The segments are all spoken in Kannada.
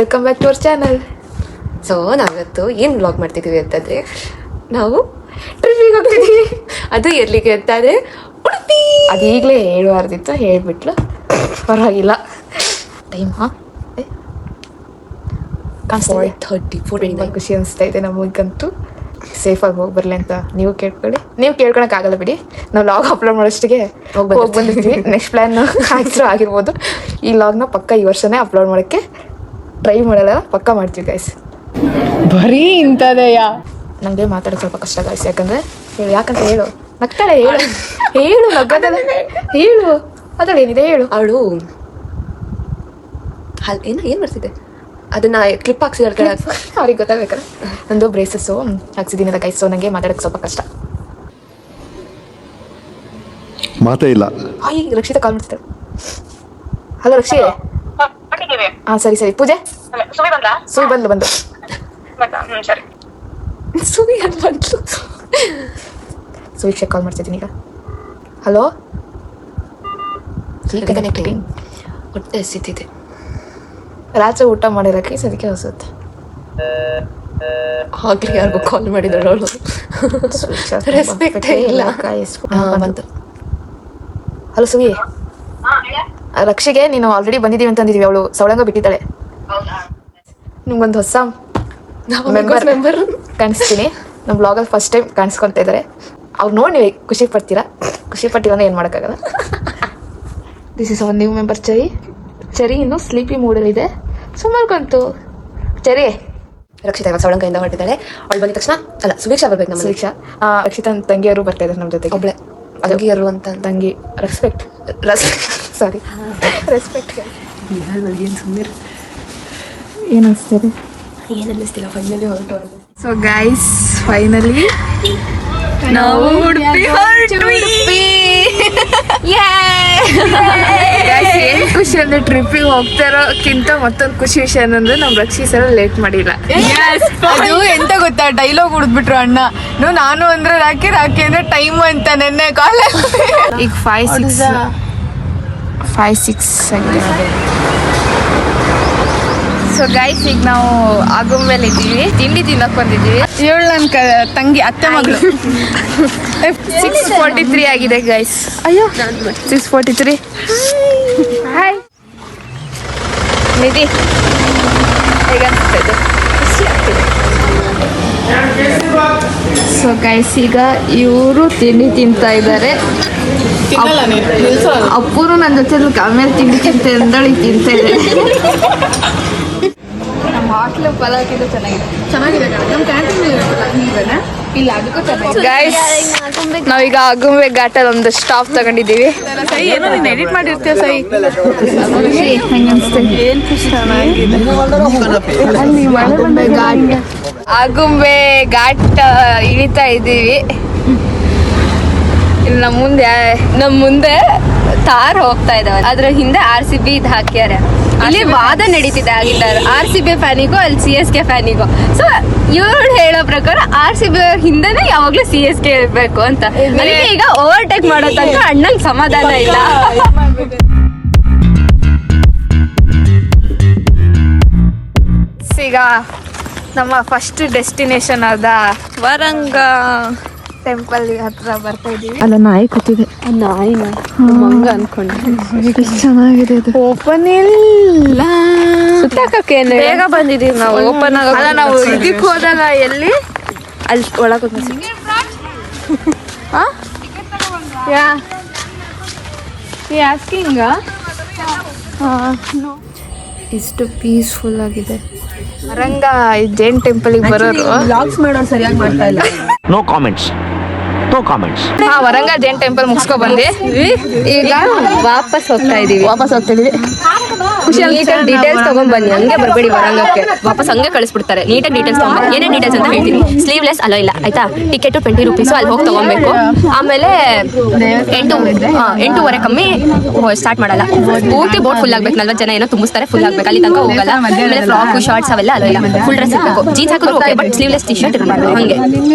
Welcome back to our channel. So ನಾವಿವತ್ತು ಏನು ವ್ಲಾಗ್ ಮಾಡ್ತಿದ್ದೀವಿ ಅಂತಂದರೆ ನಾವು ಟ್ರಿಪ್ಪಿಗೆ ಹೋಗ್ತಿದ್ದೀವಿ. ಅದು ಎಲ್ಲಿಗೆ ಅಂತಂದರೆ ಉಡುಪಿ. ಅದು ಈಗಲೇ ಹೇಳುವಾರ್ದಿತ್ತು, ಹೇಳ್ಬಿಟ್ಲು, ಪರವಾಗಿಲ್ಲ. ಟೈಮ್ ತುಂಬ ಖುಷಿ ಅನಿಸ್ತಾ ಇದೆ ನಮಗಂತೂ. ಸೇಫಾಗಿ ಹೋಗಿ ಬರಲಿ ಅಂತ ನೀವು ಕೇಳ್ಕೊಳಕ್ಕಾಗಲ್ಲ ಬಿಡಿ, ನಾವು ಲಾಗ್ ಅಪ್ಲೋಡ್ ಮಾಡೋಷ್ಟಿಗೆ ಹೋಗಿ ಬಂದಿರ್ತೀವಿ. ನೆಕ್ಸ್ಟ್ ಪ್ಲ್ಯಾನ್ ಆಗಿರ್ಬೋದು. ಈ ಲಾಗ್ನ ಪಕ್ಕ ಈ ವರ್ಷನೇ ಅಪ್ಲೋಡ್ ಮಾಡೋಕ್ಕೆ ಟ್ರೈ ಮಾಡಲ್ಲ, ಪಕ್ಕ ಮಾಡ್ತೀವಿ ಗೈಸ್. ಬರೀ ಇಂಥದೆಯಾ? ನನಗೆ ಮಾತಾಡೋದು ಸ್ವಲ್ಪ ಕಷ್ಟ ಗೈಸ್, ಯಾಕಂತ ಹೇಳು. ನಗ್ತಾಳೆ, ಹೇಳು ನಗ್ಗದಲ್ಲ, ಹೇಳು ಅದ್ರಲ್ಲಿ ಏನಿದೆ ಹೇಳು. ಅವಳು ಏನು ಮಾಡ್ತಿದ್ದೆ ಅದನ್ನ ಕ್ಲಿಪ್ ಹಾಕ್ಸಿದ ಅವ್ರಿಗೆ ಗೊತ್ತಾಗಬೇಕಲ್ಲ. ನಂದು ಬ್ರೇಸಸ್ಸು ಹಾಕ್ಸಿದ್ದೀನಲ್ಲ ಗೈಸ್, ಸೊ ನನಗೆ ಮಾತಾಡೋಕ್ಕೆ ಸ್ವಲ್ಪ ಕಷ್ಟ. ಮಾತೇ ಇಲ್ಲ. ಈಗ ರಕ್ಷಿತಾ ಕಾಲ್ ಮಾಡ್ತಿದ್ದಾಳೆ. ಹಲೋ ರಕ್ಷಿ. ಹಾಂ ಸರಿ. ಪೂಜೆ ಸುವಿ ಬಂದು ಸುವೀಕ್ಷೆ ಕಾಲ್ ಮಾಡ್ತಿದ್ದೀನಿ ಈಗ. ಹಲೋ. ಕನೆಕ್ಟಿಂಗ್ ಹೊಟ್ಟೆ ಎಸಿತಿದೆ. ರಾತ್ರಿ ಊಟ ಮಾಡಿರೋಕ್ಕೆ ಅದಕ್ಕೆ ಹೊಸುತ್ತೆ. ಆಗ್ಲಿ ಯಾರಿಗೂ ಕಾಲ್ ಮಾಡಿದಳು ಅವಳು. ರೆಸ್ಪೆಕ್ಟೇ ಇಲ್ಲ. ಬಂತು. ಹಲೋ ಸುವಿ, ರಕ್ಷಿಗೆ ನೀನು ಆಲ್ರೆಡಿ ಬಂದಿದ್ದೀವಿ ಅಂತ ಅಂದಿದ್ದೀವಿ. ಅವಳು ಸವಳಂಗ ಬಿಟ್ಟಿದ್ದಾಳೆ. ನಿಮ್ಗೊಂದು ಹೊಸ ಮೆಂಬರ್ ಕಾಣಿಸ್ತೀನಿ. ನಮ್ಮ ಬ್ಲಾಗಲ್ಲಿ ಫಸ್ಟ್ ಟೈಮ್ ಕಾಣಿಸ್ಕೊತಾ ಇದ್ದಾರೆ. ಅವ್ರು ನೋಡಿ ನೀವು ಖುಷಿ ಪಡ್ತೀರಾ ಅಂದ್ರೆ ಏನು ಮಾಡೋಕ್ಕಾಗಲ್ಲ. This is our new member Cherry ಇನ್ನು ಸ್ಲೀಪಿ ಮೂಡಲ್ಲಿದೆ. ಸುಮಾರ್ಗಂತು ಚರಿ. ರಕ್ಷಿತಾ ಇವಾಗ ಸವಳಂಕಯಿಂದ ಹೊರಟಿದ್ದಾಳೆ. ಅವಳು ಬಂದ ತಕ್ಷಣ ಅಲ್ಲ ಸುವೀಕ್ಷಾ ಬರ್ಬೇಕು. ನಮ್ಮ ಸುವೀಕ್ಷಾ ರಕ್ಷಿತಾ ತಂಗಿಯವರು ಬರ್ತಾ ಇದ್ದಾರೆ ನಮ್ಮ ಜೊತೆಗೆ. ಒಬ್ಳೆ ತಂಗಿಯರು ಅಂತ ತಂಗಿ. ರೆಸ್ಪೆಕ್ಟ್ ಸಾರಿ ರೆಸ್ಪೆಕ್ಟ್. ಏನು ಅನಿಸ್ತಾರೆ? ಏನು ಅನ್ನಿಸ್ತಿಲ್ಲ. ಫೈನಲಿ ಹೊರಟು. ಸೊ ಗೈಸ್, ಫೈನಲಿ ನಾವು ಉಡುಪಿ ಹೊರಟ್ವಿ. ಏನು ಖುಷಿ ಅಂದ್ರೆ ಟ್ರಿಪ್ಪಿಗೆ ಹೋಗ್ತಾ ಇರೋಕ್ಕಿಂತ ಮತ್ತೊಂದು ಖುಷಿ ವಿಷಯ ಏನಂದ್ರೆ ನಮ್ಮ ರಕ್ಷಿ ಸಲ ಲೇಟ್ ಮಾಡಿಲ್ಲ. ಅದು ಎಂತ ಗೊತ್ತಾ, ಡೈಲಾಗ್ ಹುಡುಕ್ಬಿಟ್ರು ಅಣ್ಣ. ನಾನು ಅಂದ್ರೆ ರಾಕಿ ಅಂದ್ರೆ ಟೈಮ್ ಅಂತ ನೆನ್ನೆ ಕಾಲಲ್ಲಿ. ಈಗ 5-6 ಆಗಿದೆ. ಸೊ ಗೈಸ್, ಈಗ ನಾವು ಆಗುಂಬೆಲ್ ಇದ್ದೀವಿ. ತಿಂಡಿ ತಿನ್ನಕ್ ಬಂದಿದ್ದೀವಿ. ಇವಳು ನನ್ನ ತಂಗಿ ಅತ್ತೆ ಮಗಳು. 6:43 ಆಗಿದೆ ಗೈಸ್. ಅಯ್ಯೋ 6:43. ಹಾಯ್ ನಿಧಿ, ಹೇಗನ್ಸ್ತಿದೆ? ಖುಷಿ ಆಗ್ತಿದೆ. ಸೊ ಗೈಸ್, ಈಗ ಇವರು ತಿಂಡಿ ತಿಂತಾ ಇದ್ದಾರೆ. ಅಪ್ಪೂರು ನನ್ನ ಜೊತೆ ಆಮೇಲೆ ತಿಂಡಿ ಅಂದಳಿ ತಿಂತಾ ಇದೆ. ನಮ್ಮ ಹಾಟ್ಲು ಪಲಾವ್ಕಿಂತ ಚೆನ್ನಾಗಿದೆ. ನಮ್ಮ ಕ್ಯಾಂಟೀನ್ ಇಲ್ಲ, ಅದಕ್ಕೂ ಚೆನ್ನಾಗಿದೆ. ಗೈಸ್, ನಾವೀಗ ಆಗುಂಬೆ ಘಾಟಲ್ಲಿ ಒಂದು ಸ್ಟಾಪ್ ತಗೊಂಡಿದ್ದೀವಿ. ಎಡಿಟ್ ಮಾಡಿರ್ತೀಯ ಸೈ. ಹೆಂಗೆ ಅನಿಸ್ತದೆ? ಆಗುಂಬೆ ಘಾಟ್ ಇಳಿತಾ ಇದ್ದೀವಿ. ಇಲ್ಲಿ ನಮ್ಮ ಮುಂದೆ ತಾರ್ ಹೋಗ್ತಾ ಇದಾವೆ. ಅದ್ರ ಹಿಂದೆ RCB ಹಾಕ್ಯಾರ. ಅಲ್ಲಿ ವಾದ ನಡೀತಿದೆ ಆಗಿದ್ದ RCB ಫ್ಯಾನಿಗೂ ಅಲ್ಲಿ CSK ಫ್ಯಾನಿಗೂ. ಸೊ ಇವ್ರು ಹೇಳೋ ಪ್ರಕಾರ RCB ಹಿಂದೆನೆ ಯಾವಾಗ್ಲೂ CSK ಇರ್ಬೇಕು ಅಂತ. ಅದಕ್ಕೆ ಈಗ ಓವರ್ಟೇಕ್ ಮಾಡೋ ತನಕ ಅಣ್ಣಂಗೆ ಸಮಾಧಾನ ಇಲ್ಲ. ಈಗ ನಮ್ಮ ಫಸ್ಟ್ ಡೆಸ್ಟಿನೇಷನ್ ಆದ ವರಂಗ ಟೆಂಪಲ್ ಹತ್ರ ಬರ್ತಾ ಇದೀವಿ. ಅಲ್ಲ, ನಾಯಿ ಕೂತಿದೆ. ನಾಯಿನ ಮಂಗ ಅನ್ಕೊಂಡೆ. ಎಷ್ಟು ಚೆನ್ನಾಗಿದೆ ಅದು. ಓಪನ್ ಇಲ್ಲ, ಸುತ್ತಾಕಕ್ಕೆ ಬೇಗ ಬಂದಿದೀವಿ ನಾವು. ಓಪನ್ ಆಗಲ್ಲ, ನಾವು ಇದಕ್ಕೆ ಹೋದಾಗ ಎಲ್ಲಿ ಅಲ್ಲಿ ಒಳಗೆ ಇಷ್ಟು ಪೀಸ್ಫುಲ್ ಆಗಿದೆ. ವರಂಗ ಜೈನ್ ಟೆಂಪಲ್ಗೆ ಬರೋರು ವ್ಲಾಗ್ಸ್ ಮಾಡೋರು ಸರಿಯಾಗಿ ಮಾಡ್ತಾ ಇಲ್ಲ. No comments. Varanga Jain temple ಮುಗಿಸ್ಕೊ ಬಂದಿ. ಈಗ ವಾಪಸ್ ಹೋಗ್ತಾ ಇದೀವಿ. ನೀಟಾಗಿ ಡೀಟೇಲ್ಸ್ ತಗೊಂಡ್ ಬನ್ನಿ. ಹಂಗೆ ಬರ್ಬೇಡಿ ವರಂಗಕ್ಕೆ. ವಾಪಸ್ ಹಂಗೆ ಕಳಿಸ್ಬಿಡ್ತಾರೆ. ನೀಟಾಗಿ ಡೀಟೇಲ್ಸ್ ತಗೊಂಡ್ ಏನೇ ಡೀಟೇಲ್ಸ್ ಅಂತ ಹೇಳ್ತೀನಿ. ಸ್ಲೀವ್ಲೆಸ್ ಅಲೋ ಇಲ್ಲ ಆಯ್ತಾ. Ticket 20 rupees. ಅಲ್ಲಿ ಹೋಗಿ ತಗೊಬೇಕು. ಆಮೇಲೆ 8:30 ಕಮ್ಮಿ ಸ್ಟಾರ್ಟ್ ಮಾಡಲ್ಲ. ಪೂರ್ತಿ ಬೋಟ್ ಫುಲ್ ಆಗ್ಬೇಕು. 40 ಜನ ಏನೋ ತುಂಬಿಸ್ತಾರೆ, ಫುಲ್ ಆಗ್ಬೇಕು. ಅಲ್ಲಿ ತನಕ ಹೋಗಲ್ಲ. ಆಮೇಲೆ ಫ್ರಾಕ್ ಶಾರ್ಟ್ಸ್ ಅವೆಲ್ಲ ಅಲೋ ಇಲ್ಲ. ಫುಲ್ ಡ್ರೆಸ್ ಇರಬೇಕು. ಜೀನ್ಸ್ ಹಾಕಿದ್ರು okay, but sleeveless T shirt ಇರಬಾರ್ದು. ಹಂಗೆ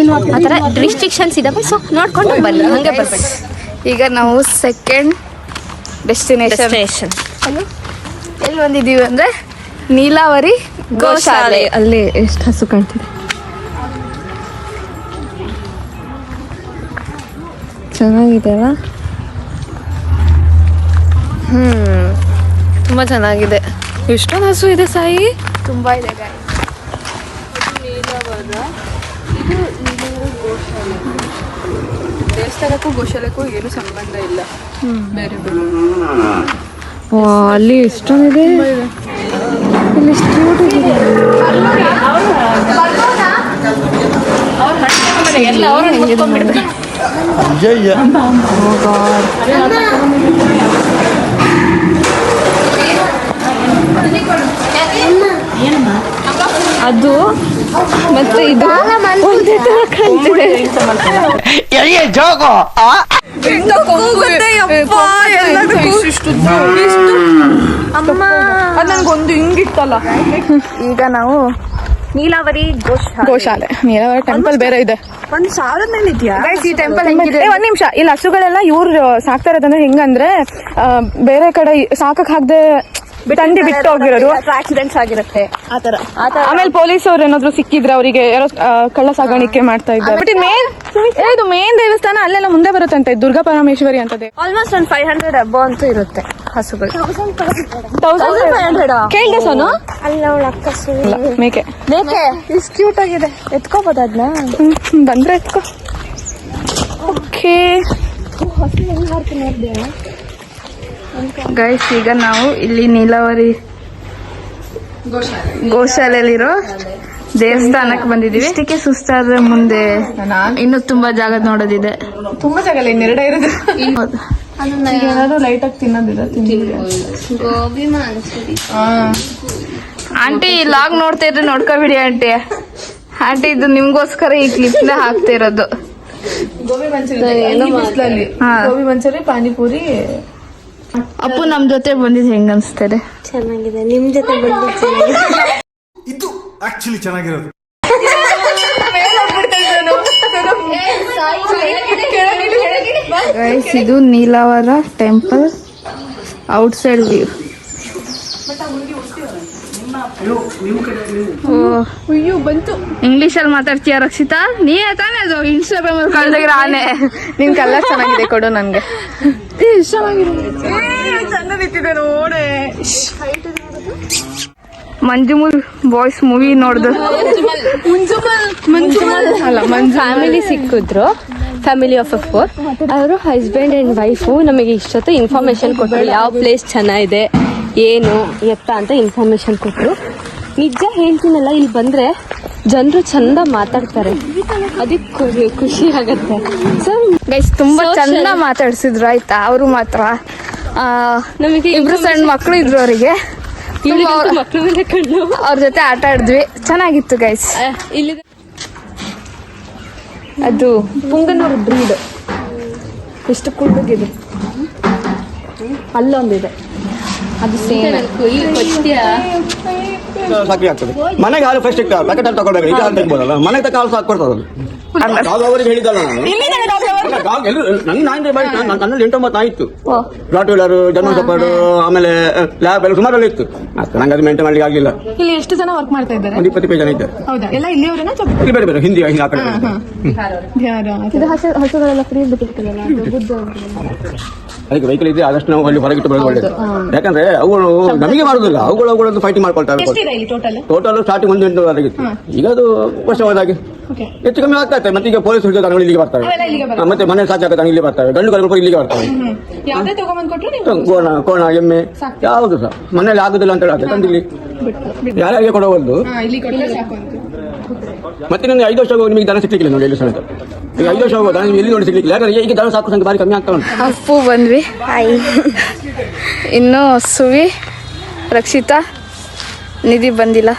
ಆ ಥರ ರಿಸ್ಟ್ರಿಕ್ಷನ್ಸ್ ಇದಾವೆ. ಸೊ ನೋಡ್ಕೊಂಡು ಬನ್ನಿ, ಹಂಗೆ ಬರ್ಬೇಡಿ. ಈಗ ನಾವು ಸೆಕೆಂಡ್ ಡೆಸ್ಟಿನೇಷನ್ ಎಲ್ಲಿ ಬಂದಿದ್ದೀವಿ ಅಂದರೆ ನೀಲಾವರಿ ಗೋಶಾಲೆ. ಅಲ್ಲಿ ಎಷ್ಟು ಹಸು ಕಾಣ್ತಿದೆ. ಚೆನ್ನಾಗಿದೆ ಅಲ್ಲ? ತುಂಬಾ ಚೆನ್ನಾಗಿದೆ. ಎಷ್ಟೊಂದು ಹಸು ಇದೆ ಸಾಯಿ. ತುಂಬಾ ಇದೆ ಗಾಯ. ದೇವಸ್ಥಾನಕ್ಕೂ ಗೋಶಾಲೆಗೂ ಏನು ಸಂಬಂಧ ಇಲ್ಲ, ಬೇರೆ ಬೇರೆ. ಅಲ್ಲಿ ಎಷ್ಟೊಂದಿದೆ. ಇಲ್ಲಿ ಎಷ್ಟು ಕ್ಯೂಟ್ ಇದೆ. ಅದು ಮತ್ತೆ ಇದು ಒಂದೇ ತರ ಕಾಣ್ತಿದೆ. ನನ್ಗೊಂದು ಹಿಂಗಿತ್ತಲ್ಲ. ಈಗ ನಾವು ನೀಲಾವರಿ ಗೋಶಾಲೆ, ನೀಲಾವರಿ ಟೆಂಪಲ್ ಬೇರೆ ಇದೆ. 1,000 ಮೇಲೆ ಇದೆಯಾ ಈ ಟೆಂಪಲ್ ಹೆಂಗಿದೆ? ಒಂದ್ ನಿಮಿಷ, ಇಲ್ಲಿ ಹಸುಗಳೆಲ್ಲ ಇವ್ರು ಸಾಕ್ತಾ ಇರೋದಂದ್ರೆ ಹೆಂಗಂದ್ರೆ ಬೇರೆ ಕಡೆ ಸಾಕಕ್ ಹಾಕ್ದೆ ತಂದಿ ಬಿಟ್ಟು ಹೋಗಿರೋದು, ಆಕ್ಸಿಡೆಂಟ್ಸ್ ಆಗಿರುತ್ತೆ ಆತರ. ಆಮೇಲೆ ಪೊಲೀಸ್ ಅವ್ರು ಏನಾದ್ರು ಸಿಕ್ಕಿದ್ರೆ ಅವರಿಗೆ ಯಾರೋ ಕಳ್ಳ ಸಾಗಾಣಿಕೆ ಮಾಡ್ತಾ ಇದ್ದಾರೆ. ಬಟ್ ಇದು ಮೇನ್ ದೇವಸ್ಥಾನ ಅಲ್ಲೆಲ್ಲ ಮುಂದೆ ಬರುತ್ತಂತೆ, ದುರ್ಗಾ ಪರಮೇಶ್ವರಿ ಅಂತ. ಆಲ್ಮೋಸ್ಟ್ ಒಂದು 500 ಅಬೋ ಅಂತೂ ಇರುತ್ತೆ ಹಸುಗಳು. 1500 ಕೇಳ್ದೆ ಸೋನು? ಮೇಕೆ ಇಷ್ಟು ಕ್ಯೂಟ್ ಆಗಿದೆ. ಎತ್ಕೋಬಹುದು ಅದನ್ನ? ಬಂದ್ರೆ ಎತ್ಕೋ. ಓಕೆ ಗೈಸ್, ಈಗ ನಾವು ಇಲ್ಲಿ ನೀಲಾವರಿ ಗೋಶಾಲೆಯಲ್ಲಿರೋ ದೇವಸ್ಥಾನಕ್ಕೆ ಬಂದಿದೀವಿ. ಇಷ್ಟಕ್ಕೆ ಸುಸ್ತಾದ್ರೆ ಮುಂದೆ ಇನ್ನು ತುಂಬಾ ಜಾಗ ನೋಡೋದಿದೆ. ತುಂಬಾ ಜಾಗ ಇಲ್ಲ, ಇನ್ನೆರಡೇ ಇರೋದು. ಏನಾದ್ರು ಲೈಟ್ ಆಗಿ ತಿನ್ನೋದಿದೆ. ಆಂಟಿ ಲಾಗ್ ನೋಡ್ತಾ ಇದ್ರೆ ನೋಡ್ಕೋಬಿಡಿ ಆಂಟಿ. ಆಂಟಿ ಇದು ನಿಮ್ಗೋಸ್ಕರ ಈ ಕ್ಲಿಪ್ ನ ಹಾಕ್ತಿರೋದು. ಗೋಬಿ ಮಂಚೂರಿ, ಗೋಬಿ ಮಂಚೂರಿ, ಪಾನಿಪುರಿ. ಅಪ್ಪು ನಮ್ ಜೊತೆ ಬಂದಿದ್ ಹೆಂಗ ಅನ್ಸ್ತಾರೆ? ಚೆನ್ನಾಗಿದೆ. ನಿಮ್ ಜೊತೆ ಬಂದು ಇದು ಆಕ್ಚುಲಿ ಚೆನ್ನಾಗಿರೋದು. ಗೈಸ್, ಇದು ನೀಲಾವರ ಟೆಂಪಲ್ ಔಟ್ಸೈಡ್ ವ್ಯೂ. ಬಂತು. ಇಂಗ್ಲಿಷ್ ಅಲ್ಲಿ ಮಾತಾಡ್ತೀಯ ರಕ್ಷಿತಾ? ನೀ ತಾನೇ ಅದು ಇನ್ಸ್ಟಾಗ್ರಾಮ್ ಅಲ್ಲಿ ಕಳ್ದಾಗ ಆನೆ. ನಿನ್ ಕಲರ್ ಚೆನ್ನಾಗಿದೆ, ಕೊಡು ನನ್ಗೆ. ಚಂದ ನಿಂತಿದೆ ನೋಡೆ. ಮಂಜುಮುಲ್ ಬಾಯ್ಸ್ ಮೂವಿ ನೋಡ್ದು. ಅಲ್ಲ, ಫ್ಯಾಮಿಲಿ ಸಿಕ್ಕಿದ್ರು, ಫ್ಯಾಮಿಲಿ ಆಫ್ 4. ಅವರು ಹಸ್ಬೆಂಡ್ ಅಂಡ್ ವೈಫು ನಮಗೆ ಇಷ್ಟೊತ್ತು ಇನ್ಫಾರ್ಮೇಶನ್ ಕೊಟ್ಟರು, ಯಾವ ಪ್ಲೇಸ್ ಚೆನ್ನಾಗಿದೆ ಏನು ಎತ್ತ ಅಂತ ಇನ್ಫಾರ್ಮೇಶನ್ ಕೊಟ್ಟರು. ನಿಜ ಹೇಳ್ತೀನಲ್ಲ, ಇಲ್ಲಿ ಬಂದ್ರೆ ಜನರು ಚಂದ ಮಾತಾಡ್ತಾರೆ, ಅದಕ್ಕೆ ಖುಷಿ ಆಗತ್ತೆ. ಸೊ ಗೈಸ್, ತುಂಬಾ ಚಂದ ಮಾತಾಡ್ಸಿದ್ರು ಆಯ್ತಾ. ಅವರು ಮಾತ್ರ ನಮಗೆ ಇಬ್ರು ಸಣ್ಣ ಮಕ್ಳು ಇದ್ರು ಅವರಿಗೆ. ಮಕ್ಕಳ ಮೇಲೆ ಕಣ್ಣು. ಅವ್ರ ಜೊತೆ ಆಟ ಆಡಿದ್ವಿ, ಚೆನ್ನಾಗಿತ್ತು ಗೈಸ್. ಇಲ್ಲಿ ಅದು ಪುಂಗನೂರ್ ಬ್ರೀಡ್ ಎಷ್ಟು ಕುಳ್ಳಗಿದೆ. ಅಲ್ಲೊಂದಿದೆ, ಅದು ಸೇಮ್. ಸಾಕಿ ಆಗ್ತದೆ. ಮನೆಗೆ ಹಾಲು ಫಸ್ಟ್ ಪ್ಯಾಕೆಟ್ ಅಲ್ಲಿ ತಗೊಳ್ಬೇಕು. ಇದು ಹಾಲು ತೆಗಿಬೋದಲ್ಲ, ಮನೆಗೆ ತಕ್ಕ ಹಾಲು ಸಾಕು ಕೊಡ್ತದೆ. ಅವರಿಗೆ ಹೇಳಿದ್ದಲ್ಲ ನಾನು. ನನ್ನಲ್ಲಿ 8-9 ನಾಯಿತ್ತು. ರಾಟ್ ವೀಲರ್, ಜರ್ಮನ್ ಶೆಪರ್ಡ್, ಆಮೇಲೆ ಲ್ಯಾಬ್ ಎಲ್ಲ ಸುಮಾರು ಇತ್ತು. ನಂಗೆ ಅದು ಮೇಂಟೈನ್ ಮಾಡ್ಲಿಕ್ಕೆ ಆಗ್ಲಿಲ್ಲ. ಇಲ್ಲಿ ಎಷ್ಟು ಜನ ವರ್ಕ್ ಮಾಡ್ತಾ ಇದ್ದಾರೆ? ಒಂದು 20 ಜನ ಇದ್ದಾರೆ. ಹೌದಾ? ಎಲ್ಲ ಇಲ್ಲಿಯವರೇನಾ? ಇಲ್ಲಿ ಬೇರೆ ಬೇರೆ ಹಿಂದಿ ಆ ಕಡೆ. ಹಸುಗಳೆಲ್ಲ ಫ್ರೀ ಬಿಟ್ಟಿರ್ತೀರಲ್ಲ, ಅದಕ್ಕೆ ವೆಹಿಕಲ್ ಇದ್ರೆ ಆದಷ್ಟು ನಾವು ಅಲ್ಲಿ ಹೊರಗಿಟ್ಟು ಬರೋದು ಒಳ್ಳೇದು. ಯಾಕಂದ್ರೆ ಅವುಗಳು ನಮಗೆ ಮಾಡುದಿಲ್ಲ, ಅವುಗಳದ್ದು ಫೈಟಿಂಗ್ ಮಾಡ್ಕೊಳ್ತಾರೆ. ಟೋಟಲ್ ಸ್ಟಾರ್ಟಿಂಗ್ 1 ಆಗಿತ್ತು. ಈಗ ಅದು ವರ್ಷವಾದಾಗಿ ಹೆಚ್ಚು ಕಮ್ಮಿ ಆಗ್ತಾ ಇರ್ತದೆ. ಮತ್ತೆ ಈಗ ಪೊಲೀಸ್ ಹಿಡಿದ ಇಲ್ಲಿಗೆ ಬರ್ತಾರೆ, ಮತ್ತೆ ಮನೆ ಸಾಕಾಗ ಇಲ್ಲಿ ಬರ್ತಾರೆ, ಗಂಡು ಕರ್ಕೊಂಡು ಇಲ್ಲಿಗೆ ಬರ್ತಾರೆ. ಕೋಣ, ಎಮ್ಮೆ ಯಾವುದು ಸಹ ಮನೇಲಿ ಆಗುದಿಲ್ಲ ಅಂತ ಹೇಳುತ್ತೆ, ತಂದಿಲ್ಲಿ ಯಾರಿಗೆ ಕೊಡಬಹುದು. ಮತ್ತೆ ನನಗೆ 5 ವರ್ಷ ನಿಮಗೆ ದನ ಸಿಗ್ಲಿಕ್ಕಿಲ್ಲ ನೋಡಿ, ಎಲ್ಲಿ ಸಮೇತ. ಈಗ 5 ವರ್ಷ ಹೋಗೋದು ದನ ಎಲ್ಲಿ ನೋಡಿ ಸಿಗ್ಲಿಕ್ಕಿಲ್ಲ. ಯಾಕಂದ್ರೆ ಈಗ ದನ ಸಾಕು ಸಂಖ್ಯೆ ಬಾರಿ ಕಮ್ಮಿ ಆಗ್ತಾ ಉಂಟು. ಅಪ್ಪು ಬಂದ್ವಿ, ಇನ್ನು ಸುವಿ, ರಕ್ಷಿತಾ, ನಿಧಿ ಬಂದಿಲ್ಲ.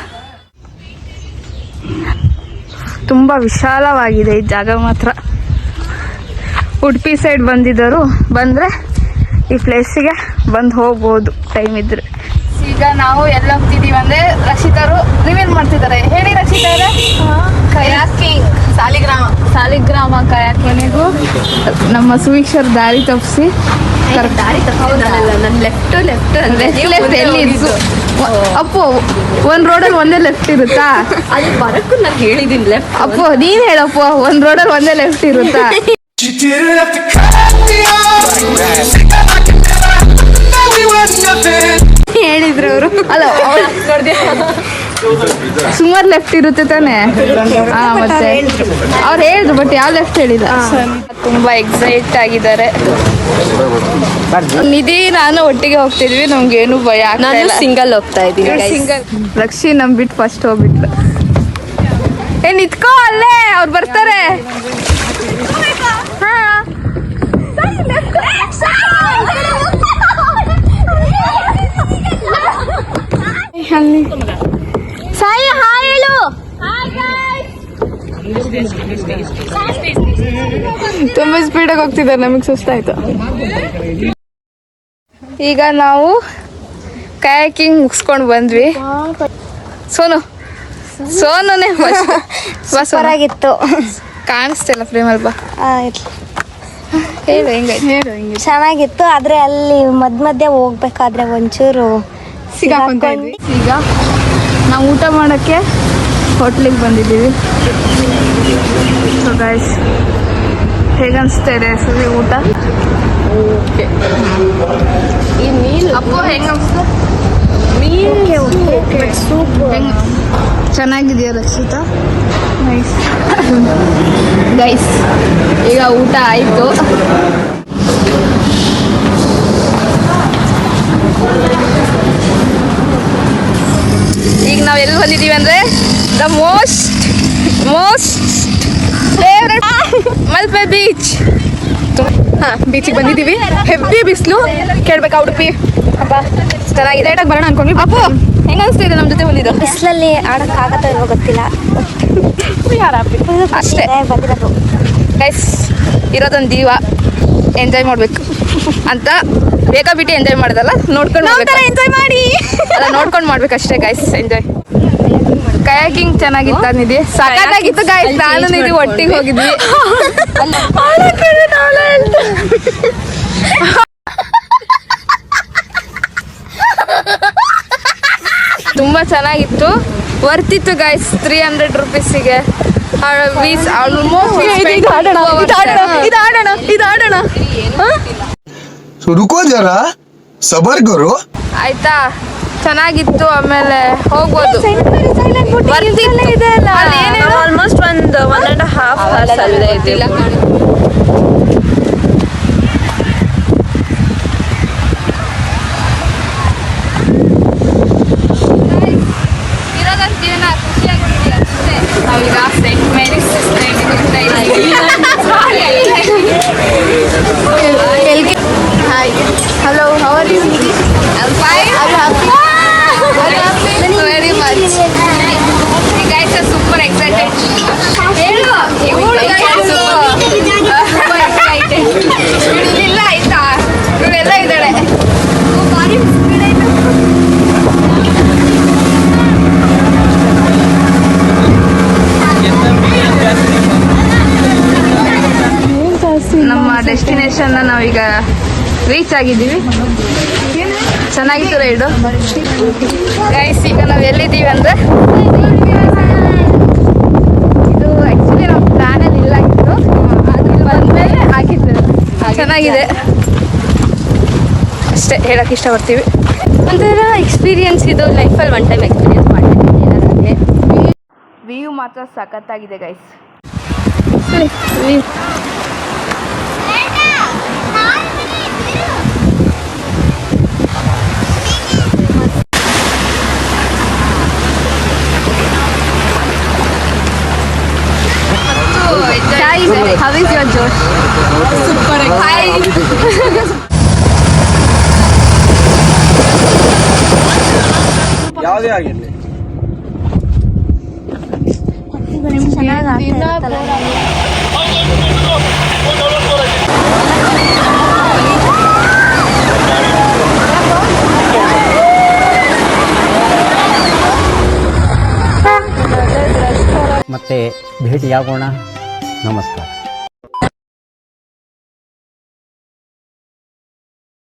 ತುಂಬ ವಿಶಾಲವಾಗಿದೆ ಈ ಜಾಗ ಮಾತ್ರ. ಉಡುಪಿ ಸೈಡ್ ಬಂದಿದ್ದರು ಬಂದರೆ ಈ ಪ್ಲೇಸಿಗೆ ಬಂದು ಹೋಗ್ಬೋದು ಟೈಮ್ ಇದ್ರೆ. ಈಗ ನಾವು ಎಲ್ಲ ಹೋಗ್ತಿದ್ದೀವಿ ಅಂದರೆ ರಕ್ಷಿತರು ನೀವೇನು ಮಾಡ್ತಿದ್ದಾರೆ ಹೇಳಿ ರಕ್ಷಿತ? ಕಯಾಕಿಂಗ್, ಸಾಲಿಗ್ರಾಮ ಕಯಾಕಿಂಗಿಗೂ ನಮ್ಮ ಸುವೀಕ್ಷರ್ ದಾರಿ ತಪ್ಪಿಸಿ ದಾರಿ ತಪ್ಪಿಲ್ಲ, ನನ್ನ ಲೆಫ್ಟ್ ಎಲ್ಲಿ ಇದ್ದು ಅಪ್ಪು ಒಂದ್ ರೋಡಲ್ಲಿ ಒಂದೇ ಲೆಫ್ಟ್ ಇರುತ್ತಾ? ಅದು ಬರಕ್ಕೂ ನಾನು ಹೇಳಿದ್ದೀನಿ ಲೆಫ್ಟ್. ಅಪ್ಪು ನೀನ್ ಹೇಳಪ್ಪ, ಒಂದ್ ರೋಡಲ್ಲಿ ಒಂದೇ ಲೆಫ್ಟ್ ಇರುತ್ತಾ? She didn't have to cut me off. We were nothing. ಹೇಳಿದ್ರು ಅವರು. ಅಲ್ಲ ಸುಮಾರು ಲೆಫ್ಟ್ ಇರುತ್ತೆ ತಾನೆ? ಹಾ ಮತ್ತೆ ಅವ್ರು ಹೇಳಿದ್ರು, ಬಟ್ ಯಾವ ಲೆಫ್ಟ್ ಹೇಳಿಲ್ಲ. ತುಂಬಾ ಎಕ್ಸೈಟ್ ಆಗಿದ್ದಾರೆ. ನಿಧಿ ನಾನು ಒಟ್ಟಿಗೆ ಹೋಗ್ತಿದ್ವಿ, ನಮ್ಗೇನು ಭಯ ಆಗ್ತಾ ನಾನು ಇಲ್ಲ. ಸಿಂಗಲ್ ಹೋಗ್ತಾ ಇದ್ದೀನಿ. ಸಿಂಗಲ್. ರಕ್ಷಿ ನಂಬಿಟ್ಟು ಫಸ್ಟ್ ಹೋಗ್ಬಿಟ್ಲು. ನಿತ್ಕೋ ಅಲ್ಲೇ, ಅವ್ರು ಬರ್ತಾರೆ. ಹಾ ಅಲ್ಲಿ ಸಾಯಿ ಹಾಯ್ ಹೇಳು. ತುಂಬಾ ಸ್ಪೀಡಾಗಿ ಹೋಗ್ತಿದ್ದಾರೆ, ನಮಗೆ ಸುಸ್ತಾಯ್ತು. ಈಗ ನಾವು ಕಯಾಕಿಂಗ್ ಮುಗಿಸ್ಕೊಂಡು ಬಂದ್ವಿ. ಸೋನುನೇ ಸೂಪರಾಗಿತ್ತು. ಕಾಣಿಸ್ತಿಲ್ಲ ಫ್ರೇಮಲ್ಲಿ. ಬಾ ಹೇಳು ಹೆಂಗಾಯ್ತು? ಚೆನ್ನಾಗಿತ್ತು. ಆದ್ರೆ ಅಲ್ಲಿ ಮಧ್ಯ ಹೋಗ್ಬೇಕಾದ್ರೆ ಒಂಚೂರು ಸಿಗಾಕೊಂತ ಇದ್ವಿ. ಈಗ ನಾವು ಊಟ ಮಾಡೋಕ್ಕೆ ಹೋಟ್ಲಿಗೆ ಬಂದಿದ್ದೀವಿ. ಸೊ ಗೈಸ್, ಹೇಗನ್ಸ್ತಾ ಇದೆ ಸರಿ ಊಟ? ಅಪ್ಪು ಹೆಂಗ ಚೆನ್ನಾಗಿದೆಯಾ ರಕ್ಷಿತಾ? ನೈಸ್. ಗೈಸ್ ಈಗ ಊಟ ಆಯಿತು. ಈಗ ನಾವು ಎಲ್ಲಿ ಬಂದಿದ್ದೀವಿ ಅಂದರೆ the most favourite Malpe beach. ಬೀಚಿಗೆ ಬಂದಿದ್ದೀವಿ. ಹೆವಿ ಬಿಸಿಲು, ಕೇಳ್ಬೇಕಾ ಉಡುಪಿ? ಅಪ್ಪ ಚೆನ್ನಾಗಿದೆ. ಲೇಟಾಗಿ ಬರೋಣ ಅನ್ಕೊಂಡ್ವಿ. ಅಪ್ಪು ಹೆಂಗ ಅನಿಸ್ತಿದೆ ನಮ್ಮ ಜೊತೆ ಬಂದಿದ್ದು? ಬಿಸಿಲಲ್ಲಿ ಆಡೋಕ್ಕಾಗತ್ತೋ ಇಲ್ವೋ ಗೊತ್ತಿಲ್ಲ, ಅಷ್ಟೇ ಬಂದಿರೋದು. ಗೈಸ್, ಇರೋದೊಂದು ಜೀವ, ಎಂಜಾಯ್ ಮಾಡಬೇಕು ಅಂತ ಬೇಗ ಬಿಟ್ಟು ಎಂಜಾಯ್ ಮಾಡೋದಲ್ಲ, ನೋಡ್ಕೊಂಡು ಎಂಜಾಯ್ ಮಾಡಿ. ಅಲ್ಲ, ನೋಡ್ಕೊಂಡು ಮಾಡ್ಬೇಕಷ್ಟೇ ಗೈಸ್, ಎಂಜಾಯ್. ಕಯಾಕಿಂಗ್ ಚೆನ್ನಾಗಿತ್ತು ನಿಧಿ? ಸಖತ್ತಾಗಿತ್ತು ಗೈಸ್. ನಾನು ನಿಧಿ ಒಟ್ಟಿಗೆ ಹೋಗಿದ್ವಿ. ತುಂಬಾ ಚೆನ್ನಾಗಿತ್ತು, ವರ್ತಿತ್ತು ಗೈಸ್. 300 ರುಪೀಸಿಗೆ रुको जरा सबर करो. ಆಯ್ತಾ, ಚೆನ್ನಾಗಿತ್ತು. ಆಮೇಲೆ ಹೋಗ್ಬೋದು. ಆಲ್ಮೋಸ್ಟ್ ಒಂದು 1.5 hours ಅಲ್ಲೇ ಇದ್ದಿಲ್ಲ. ನಾವೀಗ Saint Mary's hi, hello, how are you? Very much. Guys are super excited. ಇಲ್ಲ ಆಯ್ತಾ, ಇವಳೆಲ್ಲ ಇದ್ದಾಳೆ. ನಮ್ಮ ಡೆಸ್ಟಿನೇಷನ್ ನಾವೀಗ ರೀಚ್ ಆಗಿದ್ದೀವಿ. ಚೆನ್ನಾಗಿತ್ತು ರೈಡು ಗೈಸ್. ಈಗ ನಾವು ಎಲ್ಲಿದ್ದೀವಿ ಅಂದರೆ, ಇದು ಆ್ಯಕ್ಚುಲಿ ನಮ್ಮ ಪ್ಲ್ಯಾನಲ್ಲಿ ಇಲ್ಲ ಇತ್ತು, ಇಲ್ಲಿ ಬಂದಮೇಲೆ ಹಾಕಿದ್ದು. ಚೆನ್ನಾಗಿದೆ ಅಷ್ಟೇ ಹೇಳಕ್ಕೆ ಇಷ್ಟಪಡ್ತೀವಿ. ಒಂಥರ ಎಕ್ಸ್ಪೀರಿಯನ್ಸ್ ಇದು, ಲೈಫಲ್ಲಿ ಒನ್ ಟೈಮ್ ಎಕ್ಸ್ಪೀರಿಯನ್ಸ್ ಮಾಡ್ತೀನಿ ನನಗೆ. ವ್ಯೂ ಮಾತ್ರ ಸಖತ್ತಾಗಿದೆ guys. How is your Josh? Super. Hi. ಯಾವುದೇ ಆಗಿರಲಿ ಮತ್ತೆ ಭೇಟಿಯಾಗೋಣ. ನಮಸ್ಕಾರ.